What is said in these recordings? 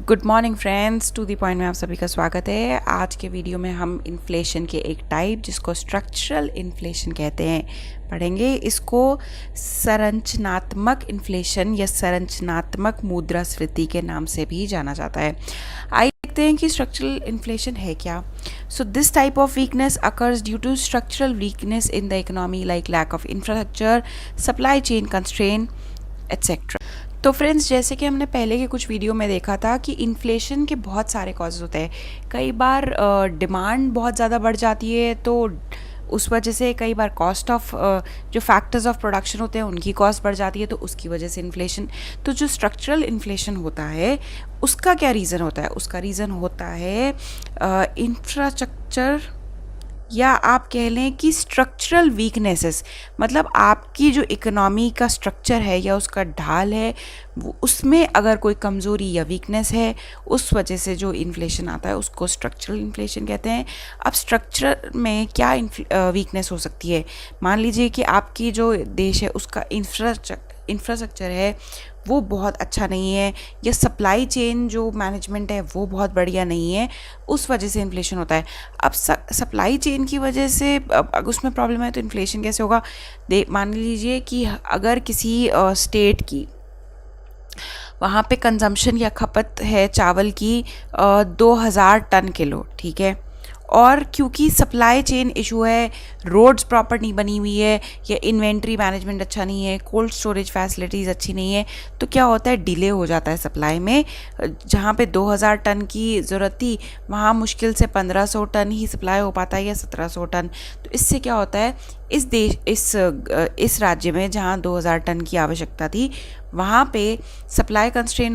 Good morning friends, to the point में आप सभी का स्वागत है। आज के वीडियो में हम इन्फ्लेशन के एक टाइप जिसको स्ट्रक्चरल इन्फ्लेशन कहते हैं पढ़ेंगे। इसको संरचनात्मक इन्फ्लेशन या संरचनात्मक मुद्रास्फीति के नाम से भी जाना जाता है। आइए देखते हैं कि स्ट्रक्चरल इन्फ्लेशन है क्या। So this type of weakness occurs due to structural weakness in the economy like lack of infrastructure, supply chain constrain etcetera. तो फ्रेंड्स, जैसे कि हमने पहले के कुछ वीडियो में देखा था कि इन्फ्लेशन के बहुत सारे कॉजेज़ होते हैं। कई बार डिमांड बहुत ज़्यादा बढ़ जाती है तो उस वजह से, कई बार कॉस्ट ऑफ जो फैक्टर्स ऑफ प्रोडक्शन होते हैं उनकी कॉस्ट बढ़ जाती है तो उसकी वजह से इन्फ्लेशन। तो जो स्ट्रक्चरल इन्फ्लेशन होता है उसका क्या रीज़न होता है? उसका रीज़न होता है इंफ्रास्ट्रक्चर, या आप कह लें कि स्ट्रक्चरल वीकनेसेस। मतलब आपकी जो इकोनॉमी का स्ट्रक्चर है या उसका ढाल है वो, उसमें अगर कोई कमज़ोरी या वीकनेस है, उस वजह से जो इन्फ्लेशन आता है उसको स्ट्रक्चरल इन्फ्लेशन कहते हैं। अब स्ट्रक्चर में क्या वीकनेस हो सकती है? मान लीजिए कि आपकी जो देश है उसका इंफ्रास्ट्रक्चर है वो बहुत अच्छा नहीं है, या सप्लाई चेन जो मैनेजमेंट है वो बहुत बढ़िया नहीं है, उस वजह से इन्फ्लेशन होता है। अब सप्लाई चेन की वजह से अगर उसमें प्रॉब्लम है तो इन्फ्लेशन कैसे होगा? मान लीजिए कि अगर किसी स्टेट की वहाँ पे कंजम्पशन या खपत है चावल की 2000 टन किलो, ठीक है, और क्योंकि सप्लाई चेन इशू है, रोड्स प्रॉपर नहीं बनी हुई है, या इन्वेंट्री मैनेजमेंट अच्छा नहीं है, कोल्ड स्टोरेज फैसिलिटीज़ अच्छी नहीं है, तो क्या होता है, डिले हो जाता है सप्लाई में। जहाँ पे 2000 टन की ज़रूरत थी वहाँ मुश्किल से 1500 टन ही सप्लाई हो पाता है या 1700 टन। तो इससे क्या होता है, इस राज्य में जहाँ 2000 टन की आवश्यकता थी वहाँ पे सप्लाई कंस्ट्रेन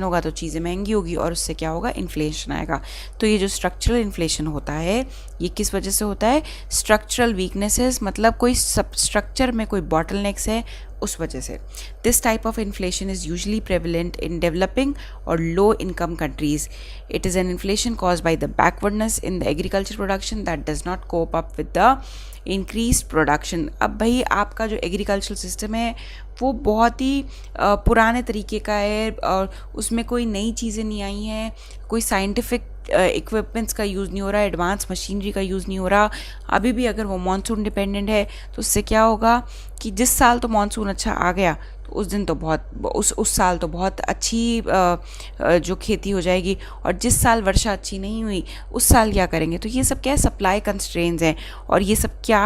होगा तो चीज़ें महंगी होगी और उससे क्या होगा, इन्फ्लेशन आएगा। तो ये जो स्ट्रक्चरल इन्फ्लेशन होता है ये किस वजह से होता है? स्ट्रक्चरल वीकनेसेस, मतलब कोई सब स्ट्रक्चर में कोई बॉटलनेक्स है उस वजह से। This type of inflation is usually prevalent in developing और low income countries. It is an inflation cause by the backwardness in the agriculture production that does not cope up with the increase production. अब भाई आपका जो agricultural system है वो बहुत ही पुराने तरीके का है और उसमें कोई नई चीज़ें नहीं आई हैं, कोई साइंटिफिक इक्विपमेंट्स का यूज़ नहीं हो रहा है, एडवांस मशीनरी का यूज़ नहीं हो रहा। अभी भी अगर वो मानसून डिपेंडेंट है तो उससे क्या होगा कि जिस साल तो मानसून अच्छा आ गया तो उस दिन तो बहुत उस साल तो बहुत अच्छी जो खेती हो जाएगी, और जिस साल वर्षा अच्छी नहीं हुई उस साल क्या करेंगे? तो ये सब क्या है, सप्लाई कंस्ट्रेंट्स हैं। और ये सब क्या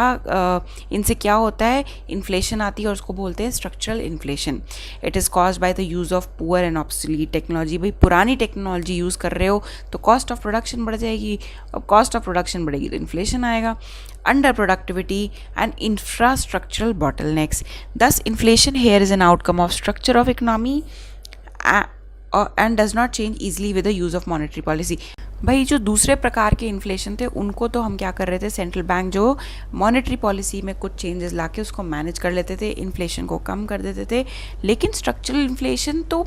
इनसे क्या होता है, इन्फ्लेशन आती है और उसको बोलते हैं structural inflation. It is caused by the use of poor and obsolete technology. भाई पुरानी टेक्नोलॉजी यूज़ कर रहे हो तो कॉस्ट ऑफ प्रोडक्शन बढ़ जाएगी, और कॉस्ट ऑफ प्रोडक्शन बढ़ेगी तो इन्फ्लेशन आएगा। Under productivity and infrastructural bottlenecks. Thus, inflation here is an outcome of structure of economy and does not change easily with the use of monetary policy. भाई जो दूसरे प्रकार के इन्फ्लेशन थे उनको तो हम क्या कर रहे थे, सेंट्रल बैंक जो मॉनेटरी पॉलिसी में कुछ चेंजेस लाके उसको मैनेज कर लेते थे, इन्फ्लेशन को कम कर देते थे। लेकिन स्ट्रक्चरल इन्फ्लेशन तो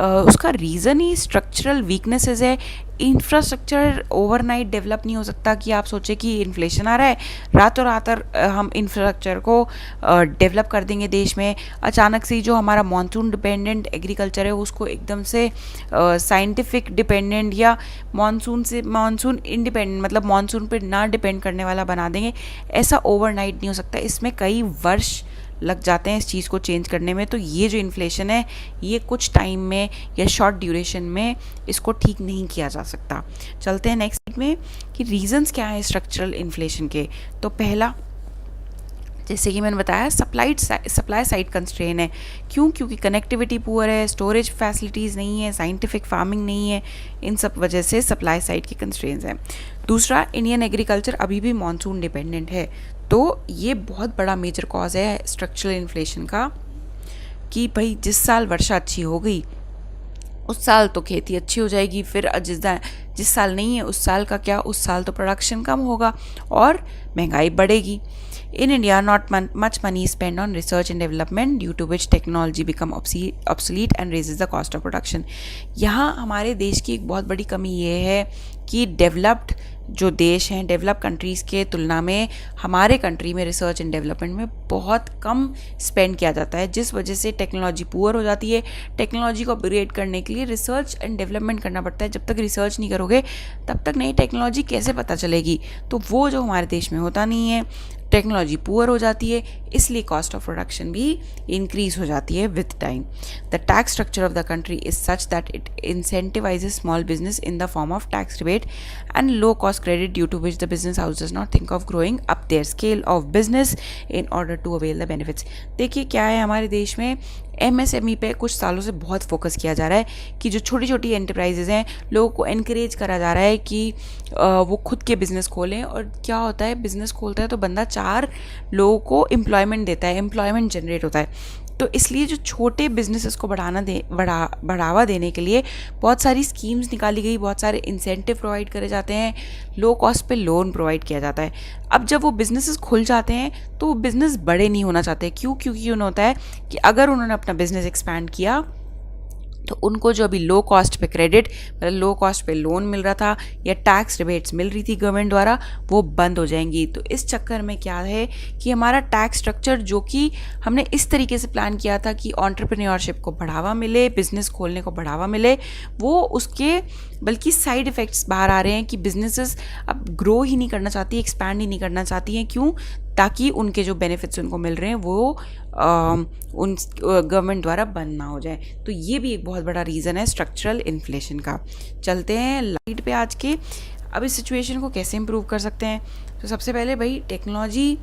उसका रीज़न ही स्ट्रक्चरल वीकनेसेस है। इंफ्रास्ट्रक्चर ओवरनाइट डेवलप नहीं हो सकता कि आप सोचें कि इन्फ्लेशन आ रहा है, रातों रात हम इंफ्रास्ट्रक्चर को डेवलप कर देंगे देश में। अचानक से जो हमारा मानसून डिपेंडेंट एग्रीकल्चर है उसको एकदम से साइंटिफिक डिपेंडेंट या मानसून इंडिपेंडेंट, मतलब मानसून पे ना डिपेंड करने वाला बना देंगे। ऐसा ओवरनाइट नहीं हो सकता, इसमें कई वर्ष लग जाते हैं इस चीज़ को चेंज करने में। तो ये जो इन्फ्लेशन है ये कुछ टाइम में या शॉर्ट ड्यूरेशन में इसको ठीक नहीं किया जा सकता। चलते हैं नेक्स्ट में कि रीजंस क्या है स्ट्रक्चरल इन्फ्लेशन के। तो पहला, जैसे कि मैंने बताया, सप्लाई साइड कंस्ट्रेन है। क्योंकि कनेक्टिविटी पुअर है, स्टोरेज फैसिलिटीज़ नहीं है, साइंटिफिक फार्मिंग नहीं है, इन सब वजह से सप्लाई साइड की कंस्ट्रेंट्स हैं। दूसरा, इंडियन एग्रीकल्चर अभी भी मानसून डिपेंडेंट है, तो ये बहुत बड़ा मेजर कॉज है स्ट्रक्चरल इन्फ्लेशन का कि भाई जिस साल वर्षा अच्छी हो गई उस साल तो खेती अच्छी हो जाएगी, फिर जिस साल नहीं है उस साल का क्या, उस साल तो प्रोडक्शन कम होगा और महंगाई बढ़ेगी। In India, not much money is spent on research and development, due to which technology become obsolete and raises the cost of production. यहाँ हमारे देश की एक बहुत बड़ी कमी ये है कि डेवलप्ड जो देश हैं डेवलप कंट्रीज़ के तुलना में हमारे कंट्री में रिसर्च एंड डेवलपमेंट में बहुत कम स्पेंड किया जाता है, जिस वजह से टेक्नोलॉजी पुअर हो जाती है। टेक्नोलॉजी को अपग्रेड करने के लिए रिसर्च एंड डेवलपमेंट करना पड़ता है। जब तक रिसर्च नहीं करोगे तब तक नई टेक्नोलॉजी कैसे पता चलेगी? तो वो जो हमारे देश में होता नहीं है, टेक्नोलॉजी पुअर हो जाती है, इसलिए कॉस्ट ऑफ प्रोडक्शन भी इंक्रीज हो जाती है with time. The tax structure of the country is such that it incentivises small business in the form of tax rebate and low cost credit due to which the business house does not think of growing up their scale of business in order to avail the benefits. देखिए क्या है, हमारे देश में MSME पे कुछ सालों से बहुत फोकस किया जा रहा है कि जो छोटी छोटी एंटरप्राइजेज़ हैं लोगों को एनकरेज करा जा रहा है कि वो खुद के बिज़नेस खोलें। और क्या होता है, बिज़नेस खोलता है तो बंदा 4 लोगों को एम्प्लॉयमेंट देता है, एम्प्लॉयमेंट जनरेट होता है। तो इसलिए जो छोटे बिजनेसेस को बढ़ावा देने के लिए बहुत सारी स्कीम्स निकाली गई, बहुत सारे इंसेंटिव प्रोवाइड करे जाते हैं, लो कॉस्ट पे लोन प्रोवाइड किया जाता है। अब जब वो बिजनेसेस खुल जाते हैं तो वो बिज़नेस बड़े नहीं होना चाहते। क्योंकि होता है कि अगर उन्होंने अपना बिज़नेस एक्सपैंड किया तो उनको जो अभी लो कॉस्ट पे क्रेडिट, मतलब लो कॉस्ट पे लोन मिल रहा था या टैक्स रिबेट्स मिल रही थी गवर्नमेंट द्वारा, वो बंद हो जाएंगी। तो इस चक्कर में क्या है कि हमारा टैक्स स्ट्रक्चर जो कि हमने इस तरीके से प्लान किया था कि एंटरप्रेन्योरशिप को बढ़ावा मिले, बिजनेस खोलने को बढ़ावा मिले, वो उसके बल्कि साइड इफ़ेक्ट्स बाहर आ रहे हैं कि बिजनेसेस अब ग्रो ही नहीं करना चाहती, एक्सपैंड ही नहीं करना चाहती हैं। क्यों? ताकि उनके जो बेनिफिट्स उनको मिल रहे हैं वो उन गवर्नमेंट द्वारा बंद ना हो जाए। तो ये भी एक बहुत बड़ा रीज़न है स्ट्रक्चरल इन्फ्लेशन का। चलते हैं लाइट पे आज के। अब इस सिचुएशन को कैसे इम्प्रूव कर सकते हैं? तो सबसे पहले भाई टेक्नोलॉजी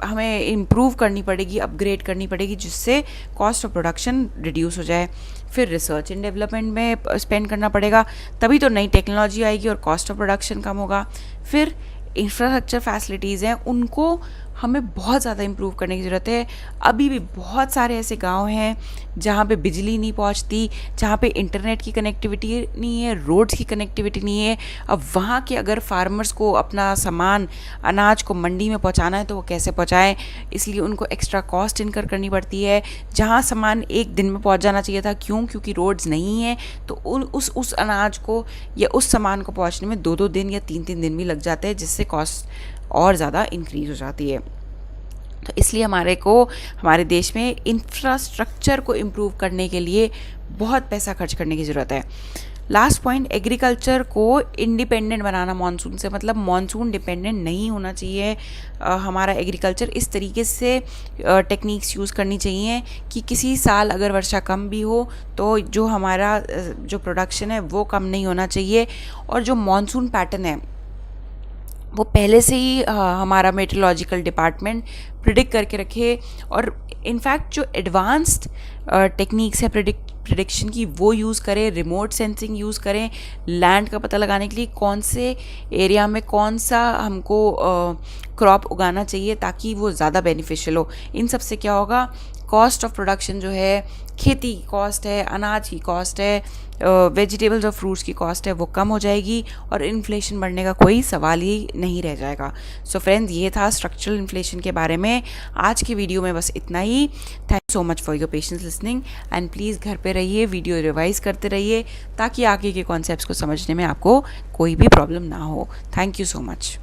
हमें इम्प्रूव करनी पड़ेगी, अपग्रेड करनी पड़ेगी, जिससे कॉस्ट ऑफ प्रोडक्शन रिड्यूस हो जाए। फिर रिसर्च एंड डेवलपमेंट में स्पेंड करना पड़ेगा, तभी तो नई टेक्नोलॉजी आएगी और कॉस्ट ऑफ प्रोडक्शन कम होगा। फिर इंफ्रास्ट्रक्चर फैसिलिटीज़ हैं, उनको हमें बहुत ज़्यादा इम्प्रूव करने की ज़रूरत है। अभी भी बहुत सारे ऐसे गांव हैं जहाँ पे बिजली नहीं पहुँचती, जहाँ पे इंटरनेट की कनेक्टिविटी नहीं है, रोड्स की कनेक्टिविटी नहीं है। अब वहाँ के अगर फार्मर्स को अपना सामान, अनाज को मंडी में पहुँचाना है तो वो कैसे पहुँचाएँ? इसलिए उनको एक्स्ट्रा कॉस्ट इनकर करनी पड़ती है। जहाँ सामान एक दिन में पहुँच जाना चाहिए था, क्योंकि रोड्स नहीं है, तो उस अनाज को या उस सामान को पहुँचने में 2-2 दिन या 3-3 दिन भी लग जाते हैं, जिससे कॉस्ट और ज़्यादा इंक्रीज हो जाती है। तो इसलिए हमारे देश में इंफ्रास्ट्रक्चर को इम्प्रूव करने के लिए बहुत पैसा खर्च करने की ज़रूरत है। लास्ट पॉइंट, एग्रीकल्चर को इंडिपेंडेंट बनाना मॉनसून से, मतलब मॉनसून डिपेंडेंट नहीं होना चाहिए। हमारा एग्रीकल्चर इस तरीके से टेक्निक्स यूज़ करनी चाहिए कि किसी साल अगर वर्षा कम भी हो तो जो हमारा जो प्रोडक्शन है वो कम नहीं होना चाहिए। और जो मॉनसून पैटर्न है वो पहले से ही हमारा मेट्रोलॉजिकल डिपार्टमेंट प्रिडिक्ट करके रखे। और इनफैक्ट जो एडवांस्ड टेक्निक्स है प्रिडिक्शन की वो यूज़ करें, रिमोट सेंसिंग यूज़ करें, लैंड का पता लगाने के लिए कौन से एरिया में कौन सा हमको क्रॉप उगाना चाहिए ताकि वो ज़्यादा बेनिफिशियल हो। इन सब से क्या होगा, कॉस्ट ऑफ प्रोडक्शन जो है, खेती की कॉस्ट है, अनाज की कॉस्ट है, वेजिटेबल्स और फ्रूट्स की कॉस्ट है, वो कम हो जाएगी और इन्फ्लेशन बढ़ने का कोई सवाल ही नहीं रह जाएगा। सो फ्रेंड्स, ये था स्ट्रक्चरल इन्फ्लेशन के बारे में आज की वीडियो में। बस इतना ही। Thank you so much for your patience listening and please घर पे रहिए, वीडियो रिवाइज करते रहिए ताकि आगे के कॉन्सेप्ट्स को समझने में आपको कोई भी प्रॉब्लम ना हो। Thank you so much.